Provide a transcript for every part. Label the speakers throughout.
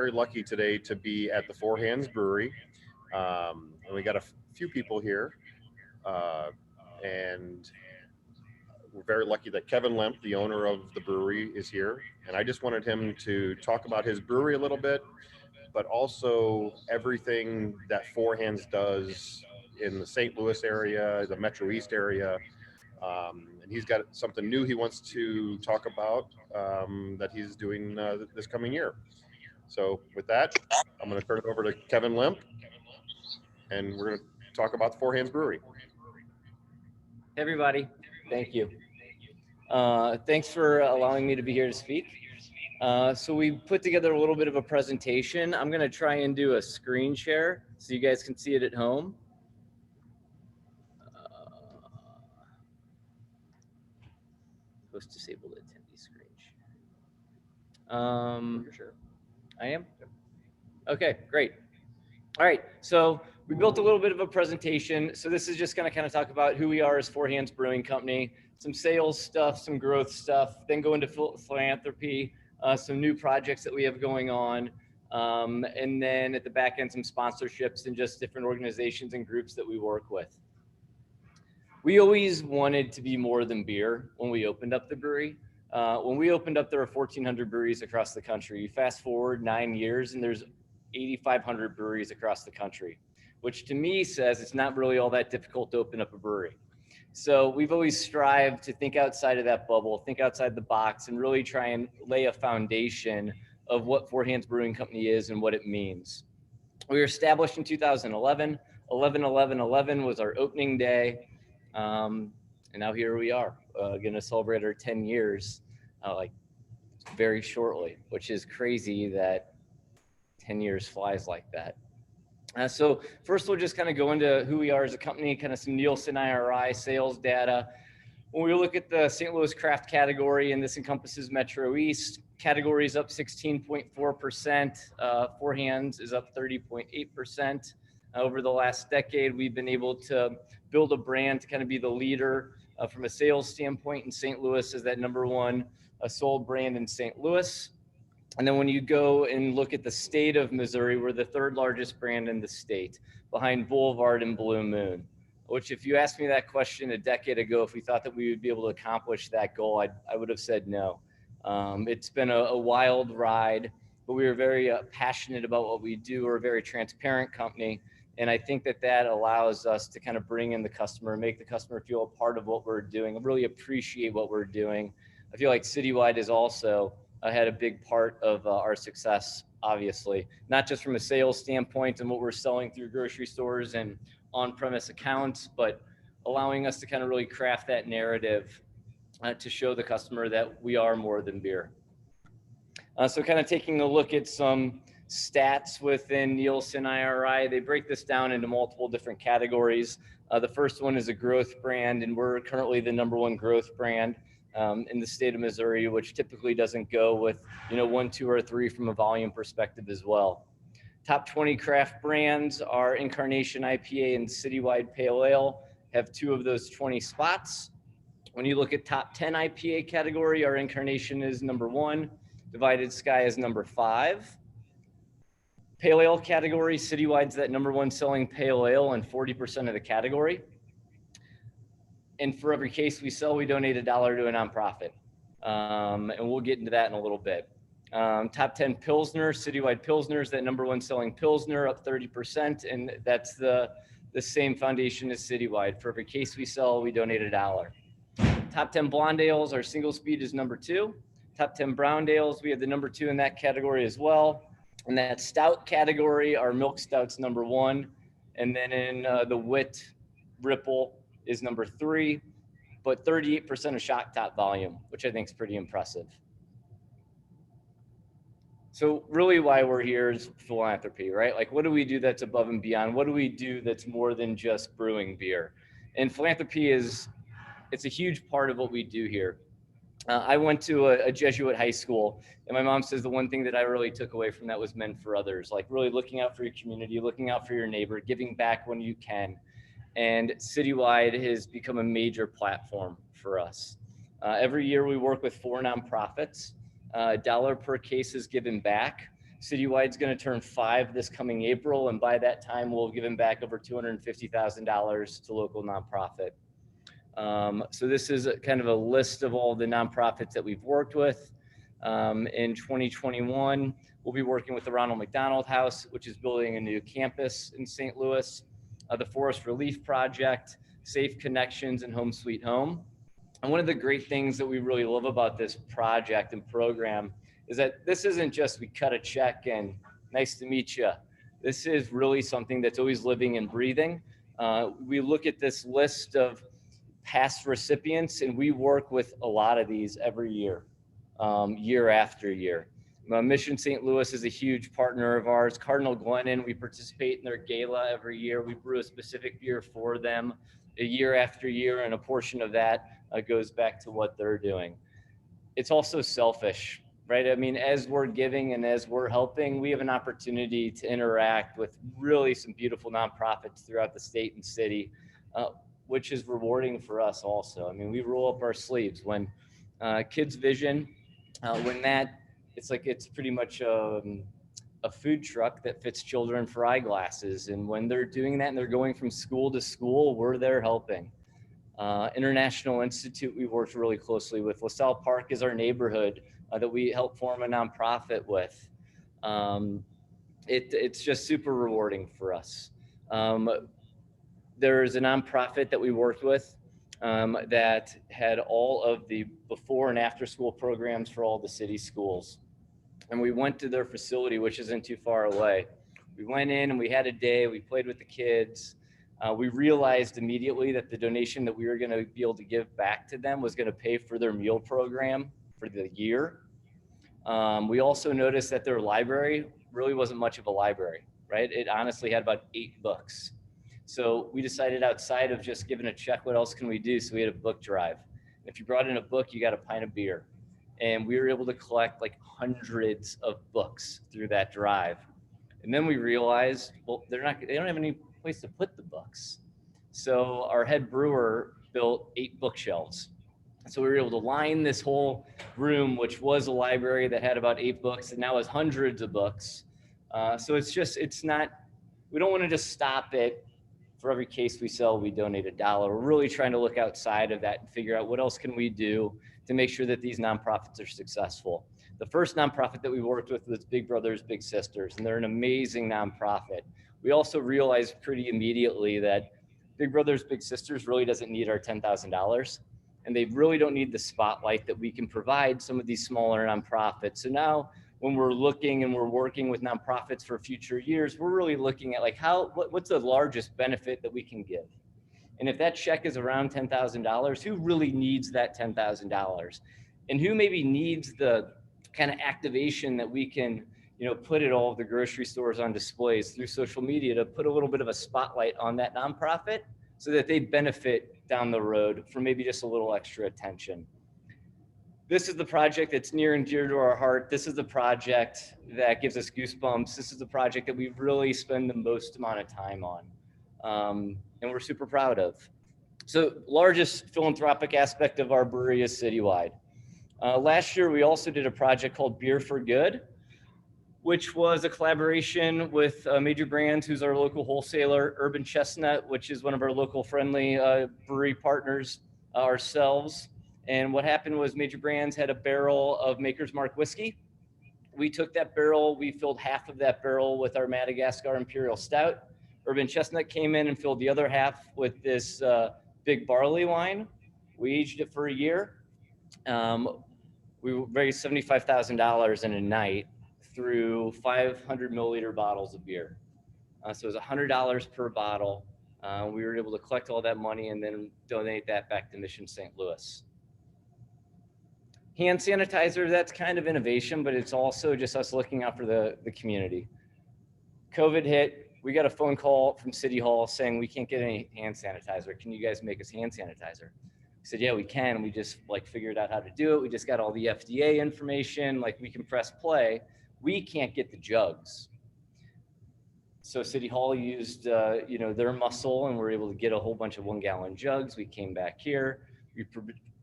Speaker 1: Very lucky today to be at the Four Hands Brewery. And we got a few people here. Uh, and we're very lucky that Kevin Lemp, the owner of the brewery, is here. And I just wanted him to talk about his brewery a little bit, but also everything that Four Hands does in the St. Louis area, the Metro East area. And he's got something new he wants to talk about that he's doing this coming year. So with that, I'm going to turn it over to Kevin Lemp, and we're going to talk about the Four Hands Brewery.
Speaker 2: Hey everybody, thank you. Thanks for allowing me to be here to speak. So we put together a little bit of a presentation. I'm going to try and do a screen share so you guys can see it at home. Supposed to disable the attendee screen share.
Speaker 1: Sure.
Speaker 2: I am? Okay, great. All right, so we built a little bit of a presentation. So this is just going to kind of talk about who we are as Four Hands Brewing Company, some sales stuff, some growth stuff, then go into philanthropy, some new projects that we have going on, and then at the back end, some sponsorships and just different organizations and groups that we work with. We always wanted to be more than beer when we opened up the brewery. When we opened up, there were 1,400 breweries across the country. Fast forward 9 years, and there's 8,500 breweries across the country, which to me says it's not really all that difficult to open up a brewery. So we've always strived to think outside of that bubble, think outside the box, and really try and lay a foundation of what Four Hands Brewing Company is and what it means. We were established in 2011. 11/11/11 was our opening day. And now here we are, going to celebrate our 10 years like very shortly, which is crazy that 10 years flies like that. So first we'll just kind of go into who we are as a company, kind of some Nielsen IRI sales data. When we look at the St. Louis craft category, and this encompasses Metro East, category is up 16.4%. Four Hands is up 30.8%. Over the last decade, we've been able to build a brand to kind of be the leader from a sales standpoint in St. Louis as that number one sold brand in St. Louis. And then when you go and look at the state of Missouri, we're the third largest brand in the state, behind Boulevard and Blue Moon, which if you asked me that question a decade ago, if we thought that we would be able to accomplish that goal, I would have said no. It's been a wild ride, but we were very passionate about what we do. We're a very transparent company. And I think that that allows us to kind of bring in the customer, make the customer feel a part of what we're doing, and really appreciate what we're doing. I feel like Citywide is also had a big part of our success, obviously, not just from a sales standpoint and what we're selling through grocery stores and on-premise accounts, but allowing us to kind of really craft that narrative to show the customer that we are more than beer. So kind of taking a look at some stats within Nielsen IRI, they break this down into multiple different categories. The first one is a growth brand, and we're currently the number one growth brand in the state of Missouri, which typically doesn't go with, 1, 2, or 3 from a volume perspective as well. Top 20 craft brands are Incarnation IPA and Citywide Pale Ale, have 2 of those 20 spots. When you look at top 10 IPA category, our Incarnation is number 1, Divided Sky is number 5. Pale Ale category, Citywide's that number 1 selling pale ale and 40% of the category. And for every case we sell, we donate $1 to a nonprofit. And we'll get into that in a little bit. Top 10 Pilsner, Citywide Pilsner is that number 1 selling Pilsner, up 30%. And that's the same foundation as Citywide. For every case we sell, we donate $1. Top 10 Blonde Ales, our single speed is number 2. Top 10 Brown Ales, we have the number 2 in that category as well. In that stout category, our milk stout's number 1. And then in the wit, Ripple is number 3, but 38% of shock top volume, which I think is pretty impressive. So really why we're here is philanthropy, right? Like, what do we do that's above and beyond? What do we do that's more than just brewing beer? And philanthropy it's a huge part of what we do here. I went to a Jesuit high school, and my mom says the one thing that I really took away from that was meant for others, like really looking out for your community, looking out for your neighbor, giving back when you can. And Citywide has become a major platform for us. Every year we work with 4 nonprofits. $1 per case is given back. Citywide's going to turn 5 this coming April, and by that time, we'll have given back over $250,000 to local nonprofit. So this is kind of a list of all the nonprofits that we've worked with. In 2021, we'll be working with the Ronald McDonald House, which is building a new campus in St. Louis, the Forest Relief Project, Safe Connections, and Home Sweet Home. And one of the great things that we really love about this project and program is that this isn't just we cut a check and nice to meet you. This is really something that's always living and breathing. We look at this list of past recipients, and we work with a lot of these every year, year after year. Mission St. Louis is a huge partner of ours. Cardinal Glennon, we participate in their gala every year. We brew a specific beer for them year after year, and a portion of that goes back to what they're doing. It's also selfish, right? I mean, as we're giving and as we're helping, we have an opportunity to interact with really some beautiful nonprofits throughout the state and city, which is rewarding for us also. I mean, we roll up our sleeves when Kids Vision, when that, it's pretty much a food truck that fits children for eyeglasses. And when they're doing that and they're going from school to school, we're there helping. International Institute, we worked really closely with. LaSalle Park is our neighborhood that we help form a nonprofit with. It's just super rewarding for us. There's a nonprofit that we worked with that had all of the before and after school programs for all the city schools. And we went to their facility, which isn't too far away. We went in and we had a day, we played with the kids. We realized immediately that the donation that we were going to be able to give back to them was going to pay for their meal program for the year. We also noticed that their library really wasn't much of a library, right? It honestly had about 8 books. So we decided, outside of just giving a check, what else can we do? So we had a book drive. If you brought in a book, you got a pint of beer. And we were able to collect like hundreds of books through that drive. And then we realized, well, they don't have any place to put the books. So our head brewer built 8 bookshelves. So we were able to line this whole room, which was a library that had about 8 books and now has hundreds of books. So we don't want to just stop it. For every case we sell, we donate $1. We're really trying to look outside of that and figure out what else can we do to make sure that these nonprofits are successful. The first nonprofit that we worked with was Big Brothers Big Sisters, and they're an amazing nonprofit. We also realized pretty immediately that Big Brothers Big Sisters really doesn't need our $10,000, and they really don't need the spotlight that we can provide some of these smaller nonprofits. So now when we're looking and we're working with nonprofits for future years, we're really looking at like what's the largest benefit that we can give. And if that check is around $10,000, who really needs that $10,000? And who maybe needs the kind of activation that we can, put at all of the grocery stores on displays through social media to put a little bit of a spotlight on that nonprofit so that they benefit down the road from maybe just a little extra attention. This is the project that's near and dear to our heart. This is the project that gives us goosebumps. This is the project that we really spend the most amount of time on. And we're super proud of. So largest philanthropic aspect of our brewery is citywide. Last year, we also did a project called Beer for Good, which was a collaboration with Major Brands, who's our local wholesaler, Urban Chestnut, which is one of our local friendly brewery partners, ourselves. And what happened was Major Brands had a barrel of Maker's Mark whiskey. We took that barrel, we filled half of that barrel with our Madagascar Imperial Stout. Urban Chestnut came in and filled the other half with this big barley wine. We aged it for a year. We raised $75,000 in a night through 500 milliliter bottles of beer. So it was $100 per bottle. We were able to collect all that money and then donate that back to Mission St. Louis. Hand sanitizer, that's kind of innovation, but it's also just us looking out for the community. COVID hit. We got a phone call from City Hall saying we can't get any hand sanitizer. Can you guys make us hand sanitizer? We said, yeah, we can. We just figured out how to do it. We just got all the FDA information. We can press play. We can't get the jugs. So City Hall used, their muscle, and we're able to get a whole bunch of 1-gallon jugs. We came back here. We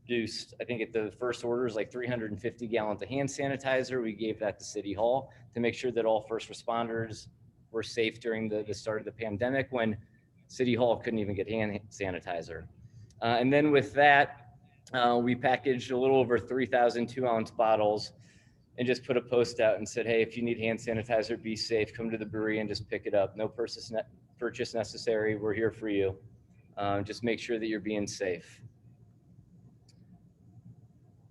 Speaker 2: produced, I think at the first order is like 350 gallons of hand sanitizer. We gave that to City Hall to make sure that all first responders were safe during the start of the pandemic when City Hall couldn't even get hand sanitizer. And then with that, we packaged a little over 3,000 2-ounce bottles and just put a post out and said, hey, if you need hand sanitizer, be safe, come to the brewery and just pick it up. No purchase necessary. We're here for you. Just make sure that you're being safe.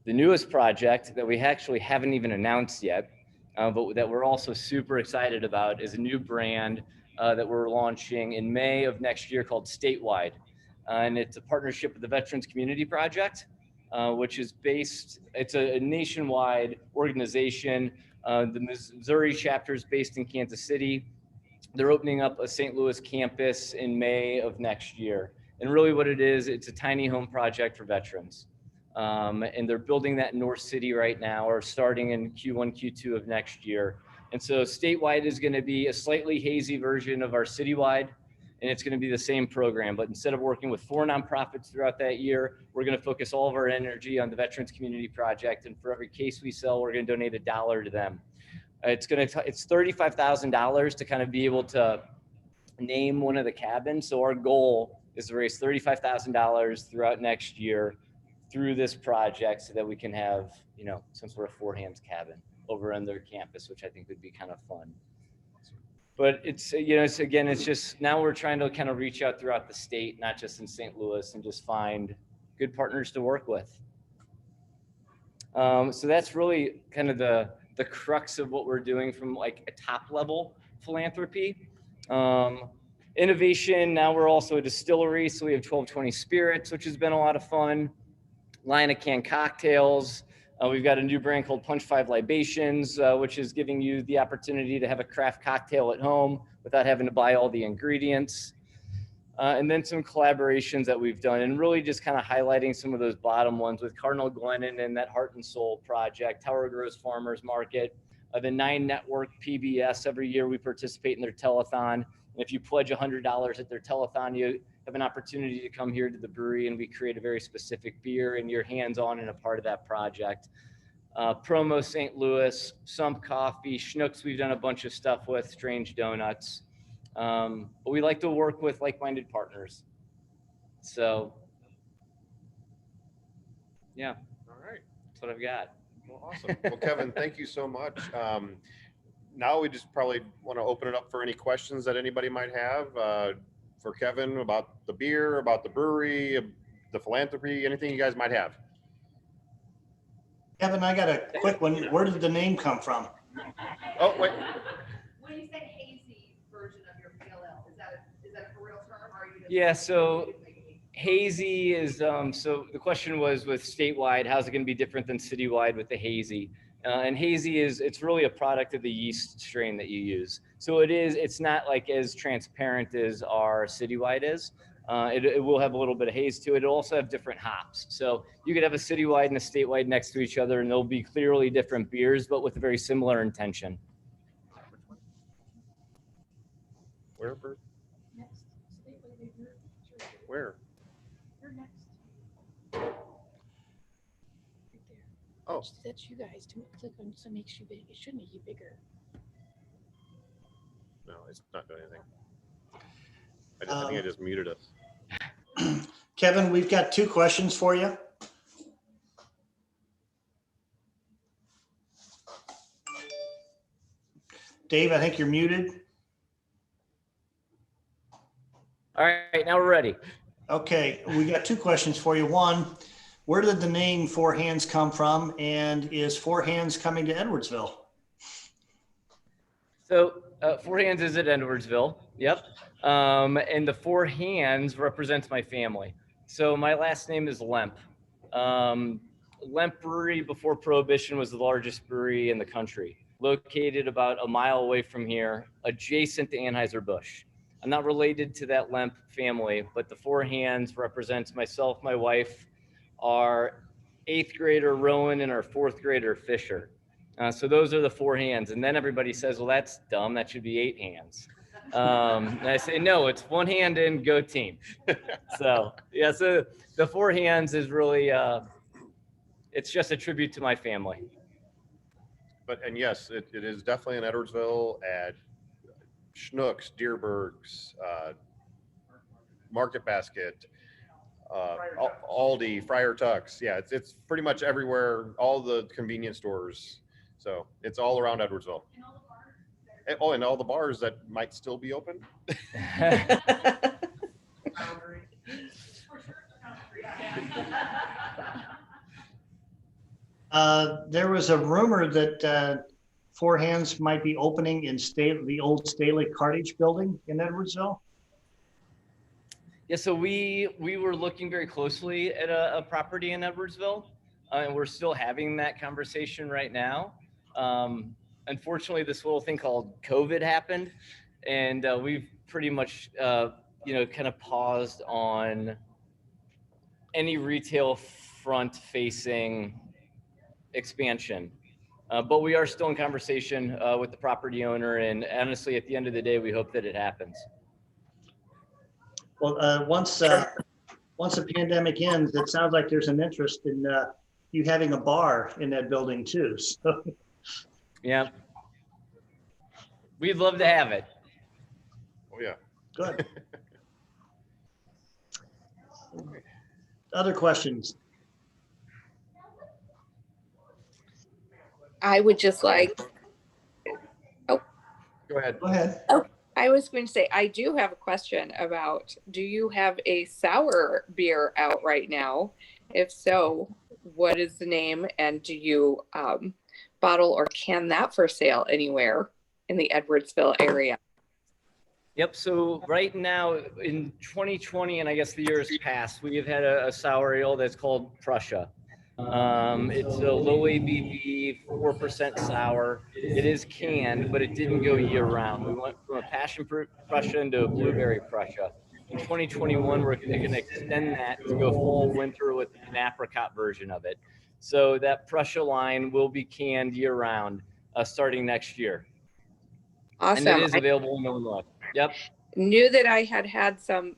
Speaker 2: The newest project that we actually haven't even announced yet, but that we're also super excited about is a new brand that we're launching in May of next year called Statewide. And it's a partnership with the Veterans Community Project, which is it's a nationwide organization. The Missouri chapter is based in Kansas City. They're opening up a St. Louis campus in May of next year. And really what it is, it's a tiny home project for veterans. And they're building that in North City right now, or starting in Q1, Q2 of next year. And so Statewide is going to be a slightly hazy version of our Citywide, and it's going to be the same program. But instead of working with 4 nonprofits throughout that year, we're going to focus all of our energy on the Veterans Community Project. And for every case we sell, we're going to donate $1 to them. It's $35,000 to kind of be able to name one of the cabins. So our goal is to raise $35,000 throughout next year through this project so that we can have, some sort of 4 Hands cabin over on their campus, which I think would be kind of fun. But it's just now we're trying to kind of reach out throughout the state, not just in St. Louis, and just find good partners to work with. So that's really kind of the crux of what we're doing from like a top level philanthropy. Innovation, now we're also a distillery, so we have 1220 Spirits, which has been a lot of fun. Line of canned cocktails. We've got a new brand called Punch 5 Libations, which is giving you the opportunity to have a craft cocktail at home without having to buy all the ingredients. And then some collaborations that we've done, and really just kind of highlighting some of those bottom ones with Cardinal Glennon and that Heart and Soul project, Tower Groves Farmers Market, the 9 Network PBS. Every year we participate in their telethon. And if you pledge $100 at their telethon, you have an opportunity to come here to the brewery, and we create a very specific beer, and you're hands-on and a part of that project. Promo St. Louis, Sump Coffee, Schnucks, we've done a bunch of stuff with, Strange Donuts. But we like to work with like-minded partners. So, yeah.
Speaker 1: All right.
Speaker 2: That's what I've got.
Speaker 1: Well, awesome. Well, Kevin, thank you so much. Now we just probably want to open it up for any questions that anybody might have for Kevin about the beer, about the brewery, the philanthropy, anything you guys might have.
Speaker 3: Kevin, I got a quick one. Where did the name come from?
Speaker 1: Oh, wait.
Speaker 4: When you say hazy version of your PLL, is that a real term, or are you just?
Speaker 2: Yeah, so hazy is, so the question was with statewide, how's it going to be different than citywide with the hazy? And hazy it's really a product of the yeast strain that you use. So it's not like as transparent as our citywide is. It will have a little bit of haze to it. It'll also have different hops. So you could have a citywide and a statewide next to each other, and they'll be clearly different beers, but with a very similar intention.
Speaker 1: Where, Bert?
Speaker 4: Next.
Speaker 1: Where?
Speaker 4: You're next.
Speaker 1: Oh.
Speaker 4: That's you guys. To click on, so it makes you big. It should make you bigger.
Speaker 1: No, it's not doing anything. I think I just muted us.
Speaker 3: Kevin, we've got 2 questions for you. Dave, I think you're muted.
Speaker 2: All right, now we're ready.
Speaker 3: Okay, we got 2 questions for you. One, where did the name 4 Hands come from? And is 4 Hands coming to Edwardsville?
Speaker 2: So 4 Hands is at Edwardsville. Yep. And the 4 Hands represents my family. So my last name is Lemp. Lemp Brewery before Prohibition was the largest brewery in the country, located about a mile away from here, adjacent to Anheuser-Busch. I'm not related to that Lemp family, but the 4 Hands represents myself, my wife, our 8th grader Rowan, and our 4th grader Fisher. So those are the 4 Hands. And then everybody says, well, that's dumb. That should be 8 hands. And I say, no, it's 1 hand in, go team. So yeah, so the 4 Hands is really, it's just a tribute to my family.
Speaker 1: And yes, it is definitely in Edwardsville at Schnucks, Deerberg's, Market Basket, Aldi, Friar Tuck's. Yeah, it's pretty much everywhere, all the convenience stores. So it's all around Edwardsville. And all the bars that might still be open.
Speaker 3: There was a rumor that Four Hands might be opening in the old Staley Cartage building in Edwardsville.
Speaker 2: Yeah, so we were looking very closely at a property in Edwardsville, and we're still having that conversation right now. Unfortunately, this little thing called COVID happened, and we've pretty much, kind of paused on any retail front-facing expansion. But we are still in conversation with the property owner, and honestly, at the end of the day, we hope that it happens.
Speaker 3: Well, once the pandemic ends, it sounds like there's an interest in you having a bar in that building too. So.
Speaker 2: Yeah, we'd love to have it.
Speaker 1: Oh yeah.
Speaker 3: Good. Other questions?
Speaker 5: I would just like,
Speaker 1: Go ahead.
Speaker 3: Go ahead.
Speaker 5: I was going to say, I do have a question about, do you have a sour beer out right now? If so, what is the name, and do you bottle or can that for sale anywhere in the Edwardsville area?
Speaker 2: Yep. So right now in 2020, and I guess the years past, we have had a sour ale that's called Prussia. It's a low ABV, 4% sour. It is canned, but it didn't go year round. We went from a passion fruit Prussia into a blueberry Prussia. In 2021, we're going to extend that to go fall winter with an apricot version of it. So that Prussia line will be canned year round, starting next year.
Speaker 5: Awesome.
Speaker 2: And it is available in Illinois. Yep.
Speaker 5: Knew that I had some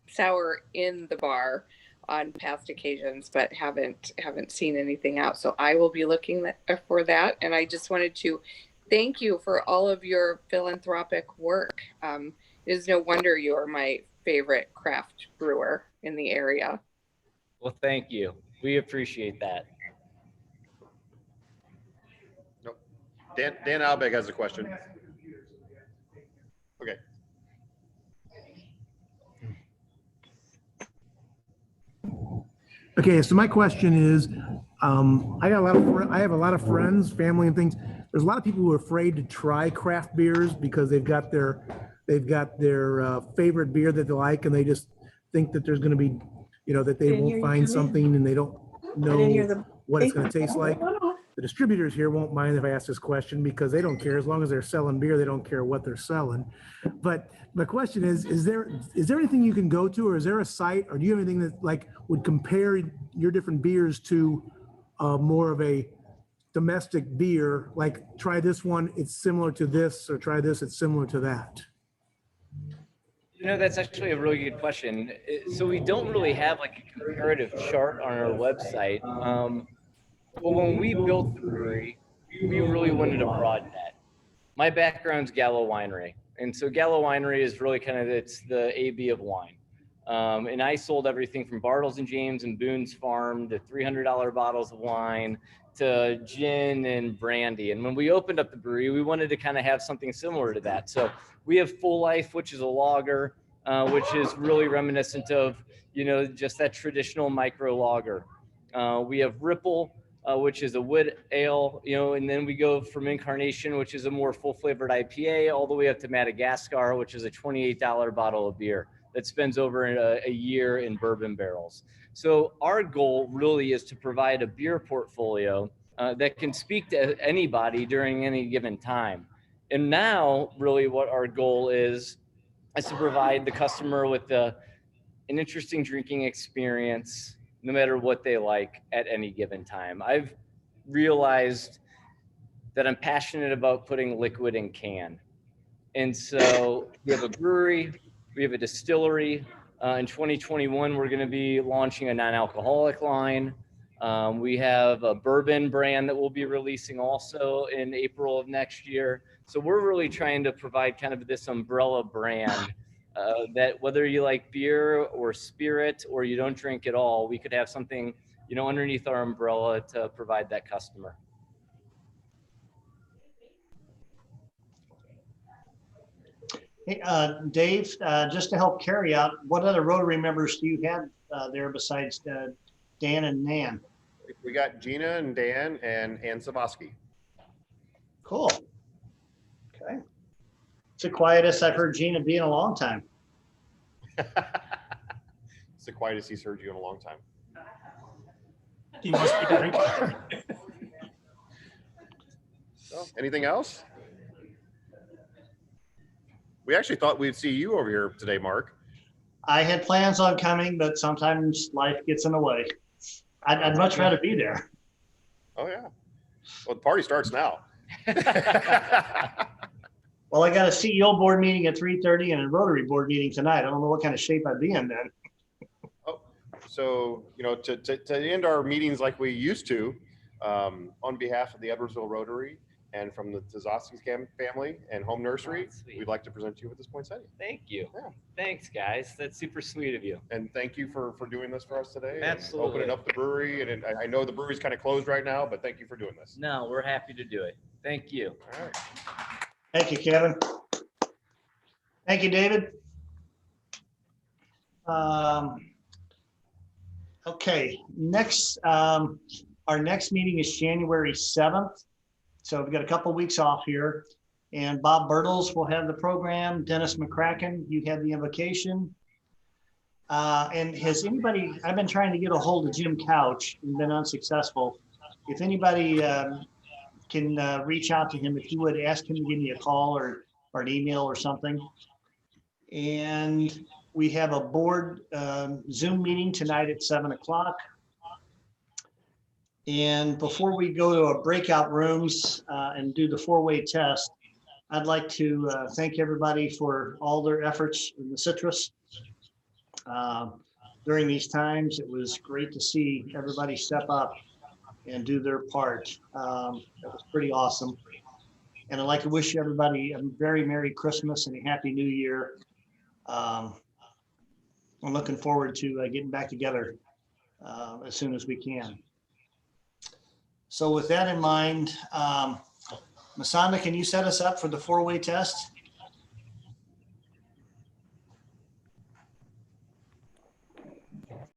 Speaker 5: sour in the bar on past occasions, but haven't seen anything out. So I will be looking for that. And I just wanted to thank you for all of your philanthropic work. It is no wonder you are my favorite craft brewer in the area.
Speaker 2: Well, thank you. We appreciate that.
Speaker 1: Nope. Dan Albeg has a question. Okay.
Speaker 6: Okay, so my question is, I have a lot of friends, family, and things. There's a lot of people who are afraid to try craft beers because they've got their favorite beer that they like, and they just think that there's going to be, that they won't find something, and they don't know what it's going to taste like. The distributors here won't mind if I ask this question because they don't care. As long as they're selling beer, they don't care what they're selling. But my question is there anything you can go to, or is there a site, or do you have anything that like would compare your different beers to more of a domestic beer? Like, try this one, it's similar to this, or try this, it's similar to that.
Speaker 2: That's actually a really good question. So we don't really have like a comparative chart on our website. But when we built the brewery, we really wanted to broaden that. My background's Gallo Winery. And so Gallo Winery is really it's the AB of wine. And I sold everything from Bartles and James and Boone's Farm to $300 bottles of wine to gin and brandy. And when we opened up the brewery, we wanted to kind of have something similar to that. So we have Full Life, which is a lager, which is really reminiscent of, just that traditional micro lager. We have Ripple, which is a wood ale, and then we go from Incarnation, which is a more full flavored IPA, all the way up to Madagascar, which is a $28 bottle of beer that spends over a year in bourbon barrels. So our goal really is to provide a beer portfolio that can speak to anybody during any given time. And now really what our goal is to provide the customer with an interesting drinking experience, no matter what they like at any given time. I've realized that I'm passionate about putting liquid in can. And so we have a brewery, we have a distillery. In 2021, we're going to be launching a non-alcoholic line. We have a bourbon brand that we'll be releasing also in April of next year. So we're really trying to provide kind of this umbrella brand that whether you like beer or spirit or you don't drink at all, we could have something, you know, underneath our umbrella to provide that customer.
Speaker 3: Hey, Dave, just to help carry out, what other Rotary members do you have there besides Dan and Nan?
Speaker 1: We got Gina and Dan and Ann Savoski.
Speaker 3: Cool. Okay. It's the quietest I've heard Gina be in a long time.
Speaker 1: It's the quietest he's heard you in a long time.
Speaker 7: He must be drinking.
Speaker 1: So, anything else? We actually thought we'd see you over here today, Mark.
Speaker 3: I had plans on coming, but sometimes life gets in the way. I'd much rather be there.
Speaker 1: Oh yeah. Well, the party starts now.
Speaker 3: Well, I got a CEO board meeting at 3:30 and a Rotary board meeting tonight. I don't know what kind of shape I'd be in then.
Speaker 1: Oh, so you know, to end our meetings like we used to, on behalf of the Edwardsville Rotary and from the Tazowski family and Home Nursery, we'd like to present you with this poinsettia.
Speaker 2: Thank you.
Speaker 1: Yeah.
Speaker 2: Thanks, guys. That's super sweet of you.
Speaker 1: And thank you for doing this for us today.
Speaker 2: Absolutely.
Speaker 1: And opening up the brewery. And I know the brewery's kind of closed right now, but thank you for doing this.
Speaker 2: No, we're happy to do it. Thank you.
Speaker 1: All right.
Speaker 3: Thank you, Kevin. Thank you, David. Okay, next, our next meeting is January 7th. So we've got a couple of weeks off here. And Bob Bertles will have the program. Dennis McCracken, you had the invocation. And has anybody, I've been trying to get a hold of Jim Couch and been unsuccessful. If anybody can reach out to him, if you would ask him to give me a call or an email or something. And we have a board Zoom meeting tonight at 7 o'clock. And before we go to our breakout rooms and do the 4-way test, I'd like to thank everybody for all their efforts in the citrus. During these times, it was great to see everybody step up and do their part. That was pretty awesome. And I'd like to wish everybody a very Merry Christmas and a Happy New Year. I'm looking forward to getting back together as soon as we can. So with that in mind, Masanda, can you set us up for the 4-way test?